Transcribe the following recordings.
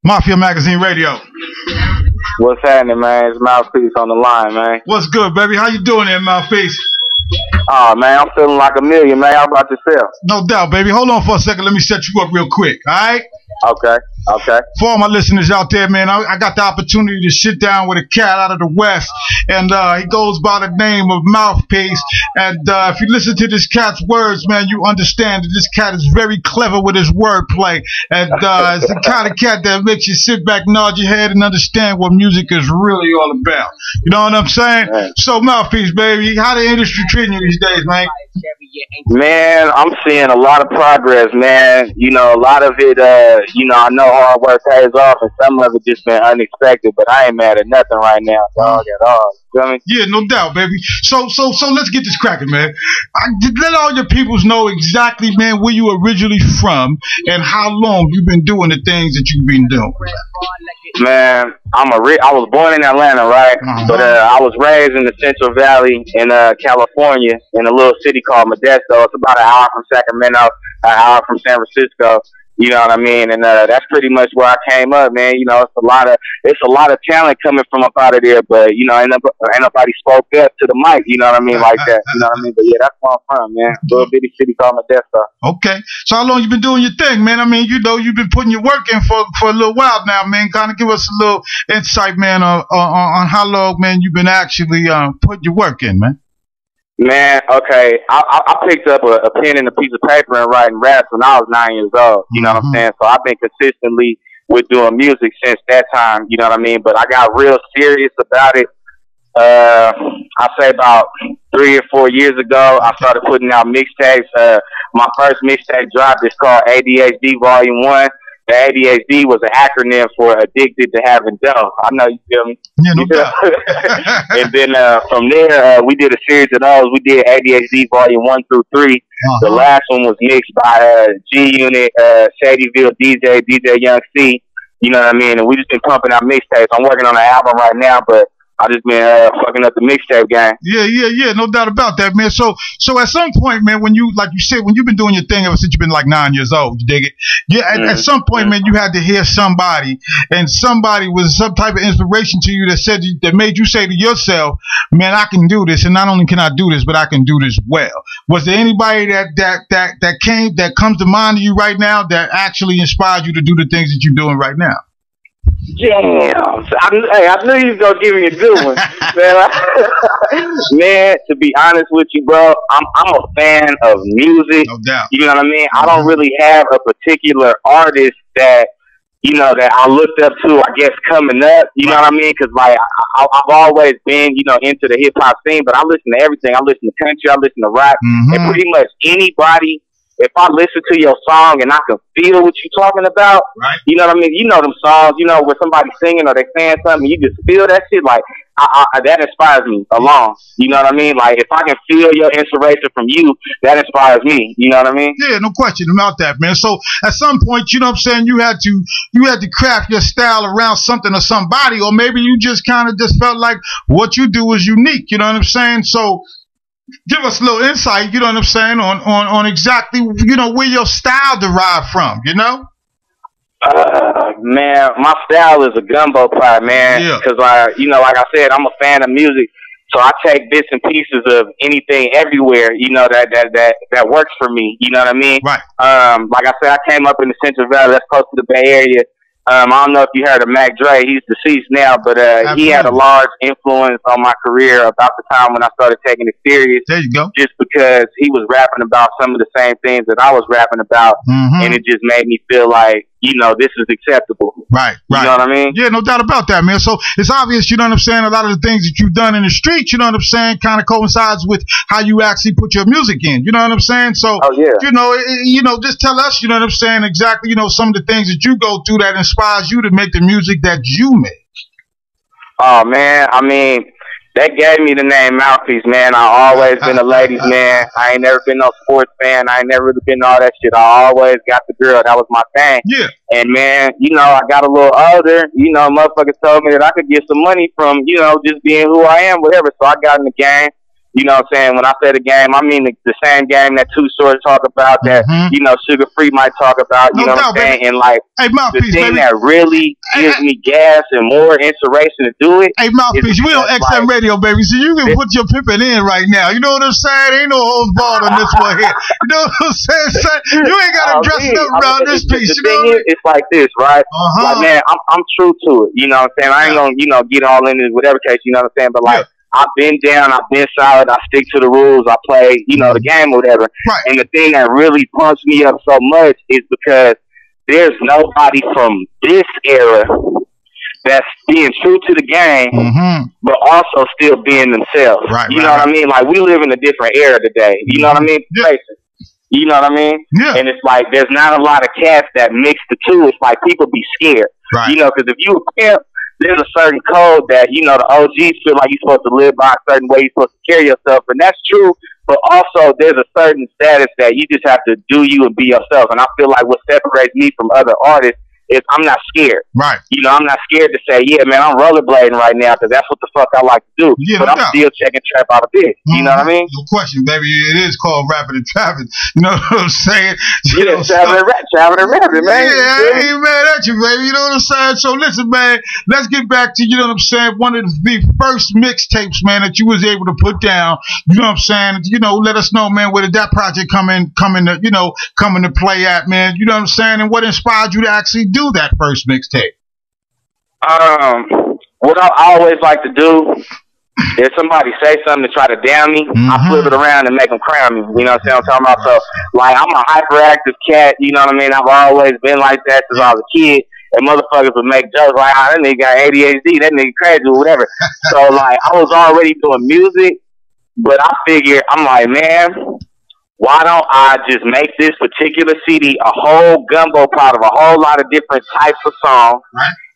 Mafia Magazine Radio. What's happening, man? It's Mouthpiece on the line, man. What's good, baby? How you doing there, Mouthpiece? Oh, man, I'm feeling like a million, man. How about yourself? No doubt, baby. Hold on for a second. Let me set you up real quick, all right? Okay, okay. For all my listeners out there, man, I got the opportunity to sit down with a cat out of the West, and he goes by the name of Mouthpiece. And if you listen to this cat's words, man, you understand that this cat is very clever with his wordplay. And it's the kind of cat that makes you sit back, nod your head, and understand what music is really all about. You know what I'm saying? Right. So, Mouthpiece, baby, how the industry treating you these days, man? Man, I'm seeing a lot of progress, man. You know, a lot of it, you know, I know hard work pays off, and some of it just been unexpected, but I ain't mad at nothing right now, dog, at all. You know what I mean? Yeah, no doubt, baby. So let's get this cracking, man. Let all your peoples know exactly, man, where you originally from and how long you've been doing the things that you've been doing. Man, I was born in Atlanta, right? But I was raised in the Central Valley in California, in a little city called Modesto. It's about an hour from Sacramento, an hour from San Francisco. You know what I mean? And that's pretty much where I came up, man. You know, it's a lot of talent coming from up out of there, but you know, ain't nobody spoke up to the mic. You know what I mean, like that. You know what I mean? But yeah, that's where I'm from, man. Little bitty city called Modesto. Okay. So how long you been doing your thing, man? I mean, you know, you've been putting your work in for a little while now, man. Kind of give us a little insight, man, on how long, man, you've been actually putting your work in, man. Man, okay, I picked up a pen and a piece of paper and writing raps when I was 9 years old. You know what I'm saying? So I've been consistently with doing music since that time. You know what I mean? But I got real serious about it. I say about 3 or 4 years ago. I started putting out mixtapes. My first mixtape dropped. It's called ADHD Volume 1. The ADHD was an acronym for Addicted to Having Dough. I know, you feel me? Yeah, no doubt. And then from there, we did a series of those. We did ADHD Volume 1 through 3. The last one was mixed by G-Unit, Shadyville DJ Young C. You know what I mean? And we just been pumping out mixtapes. I'm working on an album right now, but I just been fucking up the mixtape game. Yeah, no doubt about that, man. So at some point, man, when you, like you said, when you've been doing your thing ever since you've been like 9 years old, you dig it? Yeah, at some point, man, you had to hear somebody, and somebody was some type of inspiration to you that made you say to yourself, man, I can do this, and not only can I do this, but I can do this well. Was there anybody that comes to mind to you right now that actually inspired you to do the things that you're doing right now? Damn. I knew you was going to give me a good one. Man, to be honest with you, bro, I'm a fan of music. No doubt. You know what I mean? I don't really have a particular artist that, you know, that I looked up to, I guess, coming up. You know what I mean? Because, like, I've always been, you know, into the hip-hop scene, but I listen to everything. I listen to country, I listen to rap, and pretty much anybody. If I listen to your song and I can feel what you're talking about, you know what I mean? You know them songs, you know, where somebody's singing or they saying something, you just feel that shit, like, that inspires me alone. You know what I mean? Like, if I can feel your inspiration from you, that inspires me. You know what I mean? Yeah, no question about that, man. So, at some point, you know what I'm saying, you had to craft your style around something or somebody, or maybe you just kind of just felt like what you do is unique, you know what I'm saying? So, give us a little insight, you know what I'm saying, on exactly, you know, where your style derived from, you know? Man, my style is a gumbo pot, man. Yeah. Because, you know, like I said, I'm a fan of music, so I take bits and pieces of anything everywhere, you know, that works for me, you know what I mean? Right. Like I said, I came up in the Central Valley, that's close to the Bay Area. I don't know if you heard of Mac Dre. He's deceased now, but he had a large influence on my career about the time when I started taking it serious. There you go. Just because he was rapping about some of the same things that I was rapping about, and it just made me feel like, you know, this is acceptable. Right. You know what I mean? Yeah, no doubt about that, man. So it's obvious, you know what I'm saying, a lot of the things that you've done in the streets, you know what I'm saying, kind of coincides with how you actually put your music in. You know what I'm saying? So, you know, just tell us, you know what I'm saying, exactly, you know, some of the things that you go through that inspires you to make the music that you make. Oh, man, I mean, that gave me the name Mouthpiece, man. I always been a ladies' man. I ain't never been no sports fan. I ain't never really been all that shit. I always got the girl. That was my thing. Yeah. And, man, you know, I got a little older. You know, motherfuckers told me that I could get some money from, you know, just being who I am, whatever. So I got in the game. You know what I'm saying? When I say the game, I mean the same game that Too Short talk about, that, you know, Sugar Free might talk about, you know what I'm saying? Baby. And like, the thing that really gives me gas and more inspiration to do it. Hey, Mouthpiece, we on XM Radio, baby, so you can put your pimping in right now. You know what I'm saying? Ain't no holds barred on this one here. You know what I'm saying? You ain't got to dress up around this piece. The thing is, it's like this, right? Like, man, I'm true to it. You know what I'm saying? I ain't gonna, you know, get all in it, whatever case, you know what I'm saying? But like, I've been down, I've been solid, I stick to the rules, I play, you know, the game or whatever. Right. And the thing that really pumps me up so much is because there's nobody from this era that's being true to the game, but also still being themselves. Right, you know what I mean? Like, we live in a different era today. You know what I mean? You know what I mean? Yeah. And it's like, there's not a lot of cats that mix the two. It's like people be scared. Right. You know, because if you a pimp, there's a certain code that, you know, the OGs feel like you're supposed to live by a certain way, you're supposed to carry yourself, and that's true. But also, there's a certain status that you just have to do you and be yourself. And I feel like what separates me from other artists is I'm not scared. Right. You know, I'm not scared to say, yeah, man, I'm rollerblading right now because that's what the fuck I like to do. Yeah, but I'm still checking trap out of it. You know what I mean? No question, baby. It is called rapping and trapping. You know what I'm saying? Yeah, trapping and rapping, man. Yeah, I ain't mad at you, baby. You know what I'm saying? So listen, man, let's get back to, you know what I'm saying, one of the first mixtapes, man, that you was able to put down. You know what I'm saying? You know, let us know, man, where did that project come in to play at, man? You know what I'm saying? And what inspired you to actually do that first mixtape? What I always like to do, if somebody say something to try to damn me, I flip it around and make them crown me. You know what I'm talking about? So, like, I'm a hyperactive cat. You know what I mean? I've always been like that since I was a kid. And motherfuckers would make jokes like, "Ah, that nigga got ADHD, that nigga crazy," or whatever. So, like, I was already doing music, but I figured, I'm like, man, why don't I just make this particular CD a whole gumbo pot of a whole lot of different types of songs,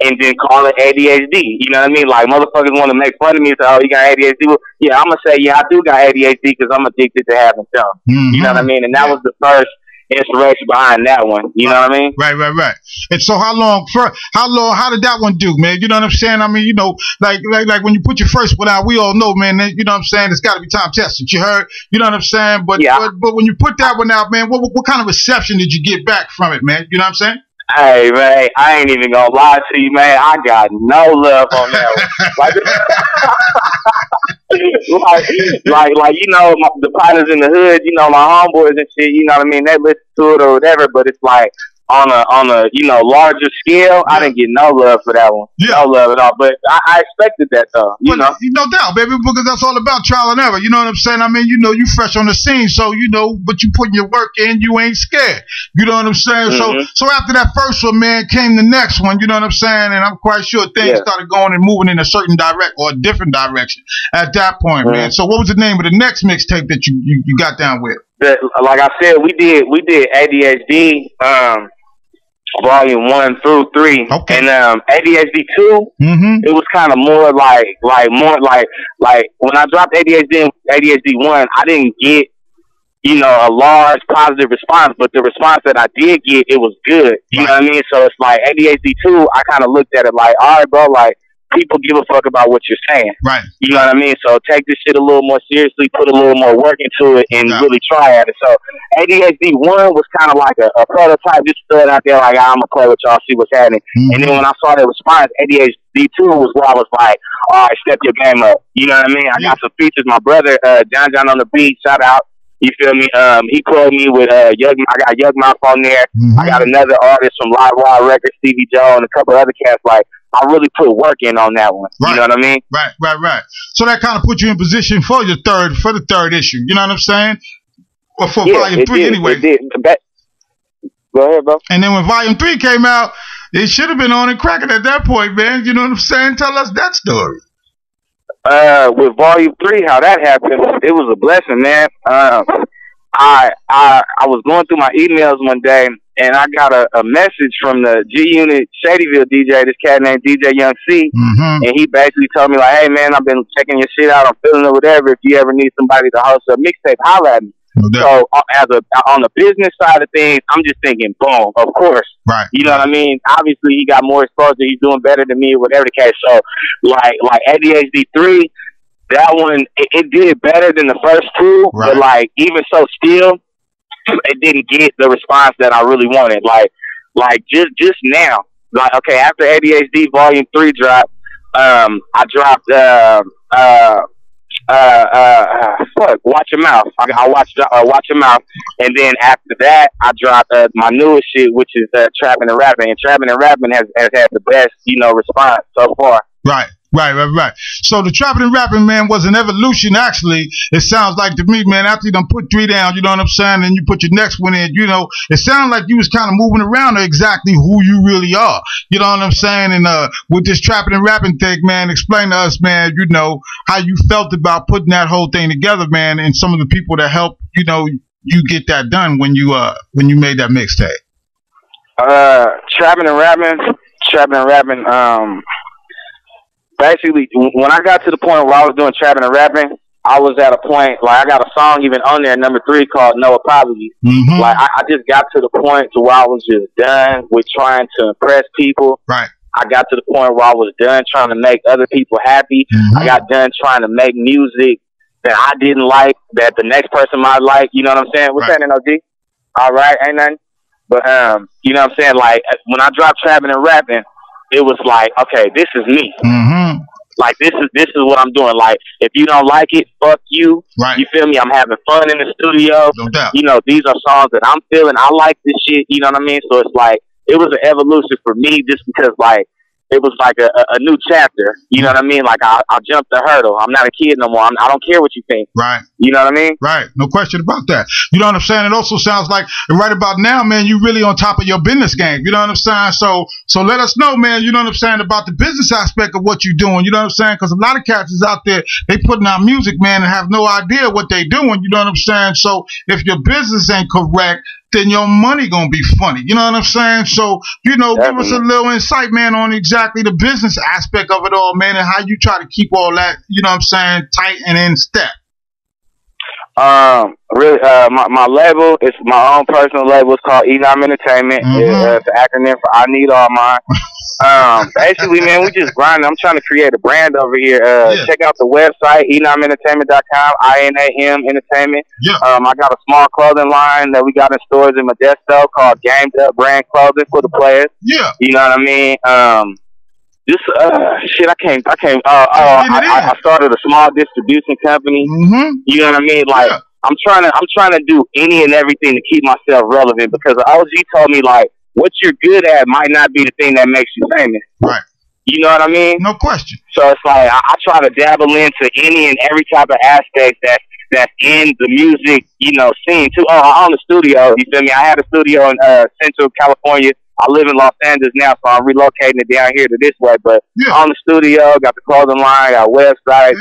and then call it ADHD? You know what I mean? Like, motherfuckers want to make fun of me and say, "Oh, you got ADHD?" Well, yeah, I'm going to say, yeah, I do got ADHD because I'm addicted to having fun. You know what I mean? And that was the first inspiration behind that one. You know what I mean? Right. And so how did that one do, man? You know what I'm saying? I mean, you know, like when you put your first one out, we all know, man, you know what I'm saying, it's got to be time tested. You heard? You know what I'm saying? But when you put that one out, man, what kind of reception did you get back from it, man? You know what I'm saying? Hey, man, I ain't even gonna lie to you, man. I got no love on that one. Like, you know, the partners in the hood, you know, my homeboys and shit, you know what I mean? They listen to it or whatever, but it's like, on a you know, larger scale, I didn't get no love for that one. No love at all. But I expected that though. You know, no doubt, baby, because that's all about trial and error. You know what I'm saying? I mean, you know, you fresh on the scene, so you know, but you putting your work in, you ain't scared. You know what I'm saying? So after that first one, man, came the next one. You know what I'm saying? And I'm quite sure things started going and moving in a certain direct or a different direction at that point, man. So what was the name of the next mixtape that you got down with? Like I said, we did ADHD. Volume 1 through 3, and ADHD 2. It was kind of more like when I dropped ADHD 1, I didn't get, you know, a large positive response, but the response that I did get, it was good. You know what I mean? So it's like ADHD 2. I kind of looked at it like, all right, bro, like, people give a fuck about what you're saying. Right. You know what I mean? So take this shit a little more seriously, put a little more work into it, and really try at it. So ADHD 1 was kind of like a prototype, just stood out there like, I'm going to play with y'all, see what's happening. And then when I saw the response, ADHD 2 was where I was like, all right, step your game up. You know what I mean? I got some features. My brother, John on the beat, shout out. You feel me? He plugged me with I got Young Mouth on there. I got another artist from Live Wild Records, Stevie Joe, and a couple other cats. Like, I really put work in on that one. You know what I mean? Right. So that kind of put you in position for the third issue. You know what I'm saying? Or for volume 3 anyway. It did. Go ahead, bro. And then when volume 3 came out, it should have been on and cracking at that point, man. You know what I'm saying? Tell us that story. With volume 3, how that happened, it was a blessing, man. I was going through my emails one day, and I got a message from the G-Unit Shadyville DJ, this cat named DJ Young C, and he basically told me, like, hey, man, I've been checking your shit out, I'm feeling it, whatever. If you ever need somebody to host a mixtape, holla at me. So on the business side of things, I'm just thinking, boom, of course. Right. You know what I mean? Obviously, he got more exposure. He's doing better than me, whatever the case. So, like ADHD 3, that one, it did better than the first two, but like even so, still, it didn't get the response that I really wanted. Like just now, like okay, after ADHD Volume 3 dropped, I dropped Watch Your Mouth. I watched Watch Your Mouth, and then after that, I dropped my newest shit, which is Trapping and Rapping. And Trapping and Rapping has had the best, response so far. Right. So the Trapping and Rapping, man, was an evolution. Actually, it sounds like to me, man, after you done put 3 down, you know what I'm saying, and you put your next one in, it sounded like you was kind of moving around to exactly who you really are. You know what I'm saying? And with this Trapping and Rapping thing, man, explain to us, man, how you felt about putting that whole thing together, man, and some of the people that helped, you get that done when you made that mixtape. Trapping and Rapping, basically, when I got to the point where I was doing Trapping and Rapping, I was at a point, like, I got a song even on there, number 3, called No Apology. Like, I just got to the point to where I was just done with trying to impress people. Right. I got to the point where I was done trying to make other people happy. I got done trying to make music that I didn't like, that the next person might like. You know what I'm saying? What's happening, OG? All right, ain't nothing. But, you know what I'm saying? Like, when I dropped Trapping and Rapping, it was like, okay, this is me. Like, this is what I'm doing. Like, if you don't like it, fuck you. Right. You feel me? I'm having fun in the studio. No doubt. These are songs that I'm feeling. I like this shit. You know what I mean? So it's like, it was an evolution for me just because, like, it was like a new chapter. You know what I mean? Like, I jumped the hurdle. I'm not a kid no more. I don't care what you think. Right. You know what I mean? Right. No question about that. You know what I'm saying? It also sounds like right about now, man, you really on top of your business game. You know what I'm saying? So let us know, man, you know what I'm saying, about the business aspect of what you're doing. You know what I'm saying? Because a lot of cats is out there, they putting out music, man, and have no idea what they doing. You know what I'm saying? So if your business ain't correct, then your money gonna be funny. You know what I'm saying? So, give us a little insight, man, on exactly the business aspect of it all, man, and how you try to keep all that, you know what I'm saying, tight and in step. Really, my label, it's my own personal label. It's called Enom Entertainment. It's an acronym for I Need All Mine. Basically, man, we just grinding. I'm trying to create a brand over here. Check out the website, enomentertainment.com, INAM Entertainment. I got a small clothing line that we got in stores in Modesto called Gamed Up Brand Clothing for the players. You know what I mean? I started a small distribution company. You know what I mean? Like, I'm trying to do any and everything to keep myself relevant, because the OG told me, like, what you're good at might not be the thing that makes you famous. Right. You know what I mean? No question. So it's like I try to dabble into any and every type of aspect that's in the music, scene too. I own a studio. You feel me? I had a studio in Central California. I live in Los Angeles now, so I'm relocating it down here to this way. But on the studio, got the clothing line, got a website.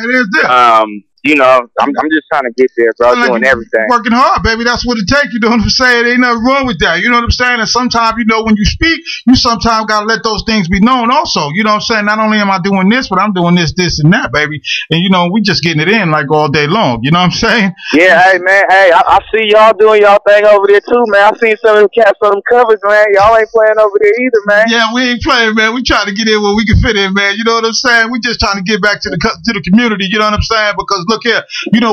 I'm just trying to get there, bro. Doing everything. Working hard, baby. That's what it takes. You know what I'm saying? Ain't nothing wrong with that. You know what I'm saying? And sometimes, when you speak, you sometimes got to let those things be known also. You know what I'm saying? Not only am I doing this, but I'm doing this, and that, baby. And, we just getting it in like all day long. You know what I'm saying? Yeah, hey, man. Hey, I see y'all doing y'all thing over there, too, man. I seen some of them cats on them covers, man. Y'all ain't playing over there either, man. Yeah, we ain't playing, man. We trying to get in where we can fit in, man. You know what I'm saying? We just trying to get back to the community. You know what I'm saying? Because look here,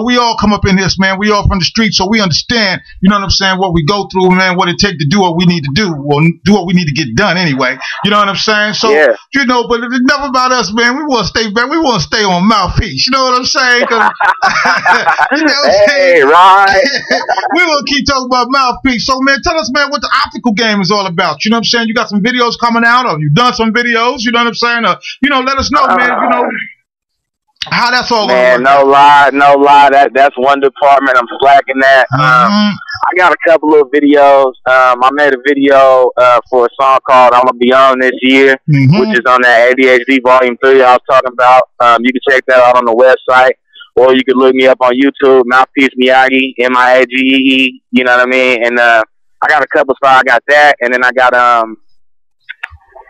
we all come up in this, man. We all from the street, so we understand, you know what I'm saying, what we go through, man, what it take to do what we need to do, or do what we need to get done anyway. You know what I'm saying? So, but it's enough about us, man. We want to stay back. We want to stay on Mouthpiece. You know what I'm saying? You know what I'm saying? Right. We will keep talking about Mouthpiece. So, man, tell us, man, what the optical game is all about. You know what I'm saying? You got some videos coming out, or you've done some videos. You know what I'm saying? Let us know, man. How that's all going, man? No lie. That's one department I'm slacking at. I got a couple of videos. I made a video for a song called "I'm Gonna Be On This Year," which is on that ADHD Volume 3 I was talking about. You can check that out on the website, or you can look me up on YouTube, Mouthpiece Miyagi, MIAGEE. You know what I mean? And I got a couple spots. I got that, and then I got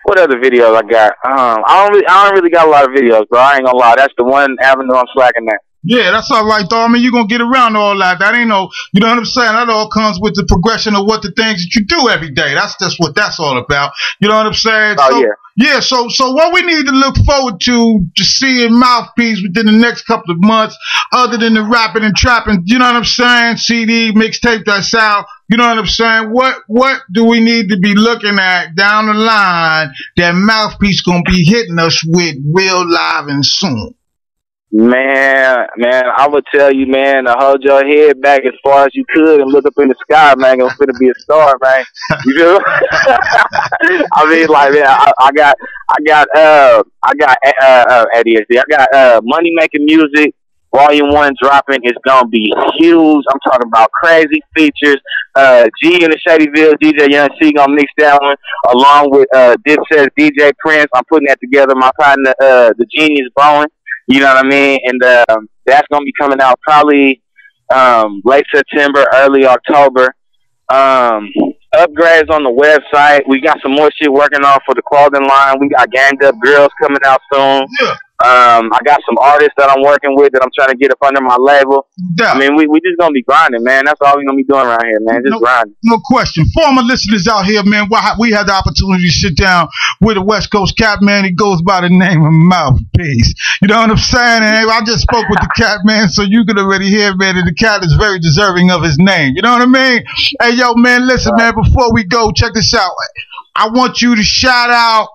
what other videos I got? I don't really got a lot of videos, bro. I ain't gonna lie. That's the one avenue I'm slacking at. Yeah, that's all right, though. I mean, you're going to get around all that. That ain't no, you know what I'm saying? That all comes with the progression of what the things that you do every day. That's just what that's all about. You know what I'm saying? Oh, yeah. Yeah, so what we need to look forward to seeing Mouthpiece within the next couple of months, other than the rapping and trapping, you know what I'm saying? CD, mixtape, that's out. You know what I'm saying? What do we need to be looking at down the line that Mouthpiece gonna be hitting us with real live and soon? Man, I would tell you, man, to hold your head back as far as you could and look up in the sky, man. I'm finna be a star, man. You feel? I mean, like, man, I got ADHD. I got Money Making Music Volume 1 dropping. It's gonna be huge. I'm talking about crazy features. G in the Shadyville, DJ Young C gonna mix that one along with Dipset's DJ Prince. I'm putting that together. My partner, the Genius Bowen. You know what I mean? And that's going to be coming out probably late September, early October. Upgrades on the website. We got some more shit working on for the clothing line. We got Ganged Up Girls coming out soon. Yeah. I got some artists that I'm working with that I'm trying to get up under my label. Yeah. I mean, we just going to be grinding, man. That's all we're going to be doing around here, man. Just grinding. No question. Former listeners out here, man, we had the opportunity to sit down with a West Coast cat, man. He goes by the name of Mouthpiece. You know what I'm saying? And I just spoke with the cat, man, so you can already hear, man, that the cat is very deserving of his name. You know what I mean? Hey, yo, man, listen, man, before we go, check this out. I want you to shout out,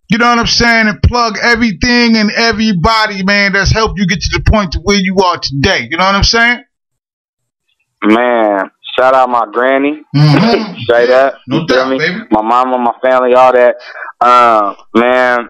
you know what I'm saying, and plug everything and everybody, man, that's helped you get to the point to where you are today. You know what I'm saying? Man, shout out my granny. Straight up. No doubt, baby. My mama, my family, all that. Man,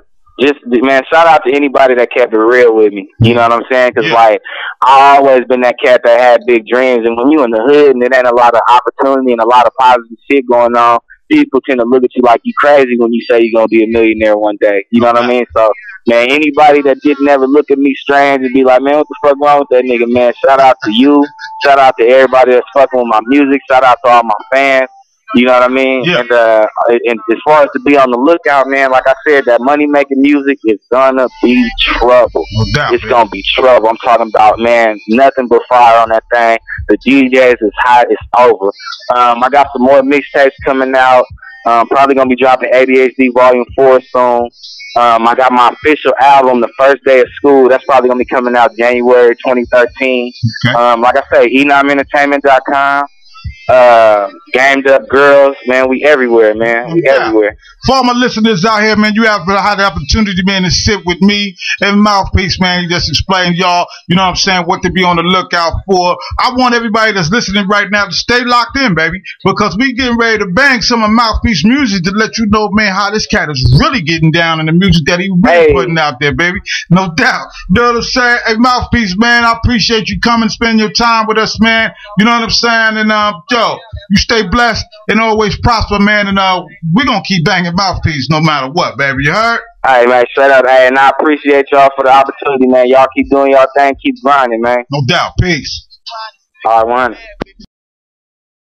shout out to anybody that kept it real with me. You know what I'm saying? Because, like, I always been that cat that had big dreams. And when you in the hood and it ain't a lot of opportunity and a lot of positive shit going on, people tend to look at you like you crazy when you say you're going to be a millionaire one day. You know what I mean? So, man, anybody that didn't ever look at me strange and be like, man, what the fuck wrong with that nigga, man? Shout out to you. Shout out to everybody that's fucking with my music. Shout out to all my fans. You know what I mean? Yeah. And as far as to be on the lookout, man, like I said, that money-making music is gonna be trouble. No doubt, it's gonna be trouble. I'm talking about, man, nothing but fire on that thing. The DJs is hot. It's over. I got some more mixtapes coming out. Probably gonna be dropping ADHD Volume 4 soon. I got my official album, The First Day of School. That's probably gonna be coming out January 2013. Okay. Like I say, eNomEntertainment.com. Gamed Up Girls, man, we everywhere, man. We everywhere. For all my listeners out here, man, you have had the opportunity, man, to sit with me and Mouthpiece, man. He just explained y'all, you know what I'm saying, what to be on the lookout for. I want everybody that's listening right now to stay locked in, baby, because we getting ready to bang some of Mouthpiece music to let you know, man, how this cat is really getting down in the music that he really putting out there, baby. No doubt. You know what I'm saying? Hey, Mouthpiece, man, I appreciate you coming, spending your time with us, man. You know what I'm saying? And, yo, you stay blessed and always prosper, man. And we're going to keep banging Mouthpiece no matter what, baby. You heard? All right, man. Straight up. Hey, and I appreciate y'all for the opportunity, man. Y'all keep doing y'all thing. Keep grinding, man. No doubt. Peace. All right, one.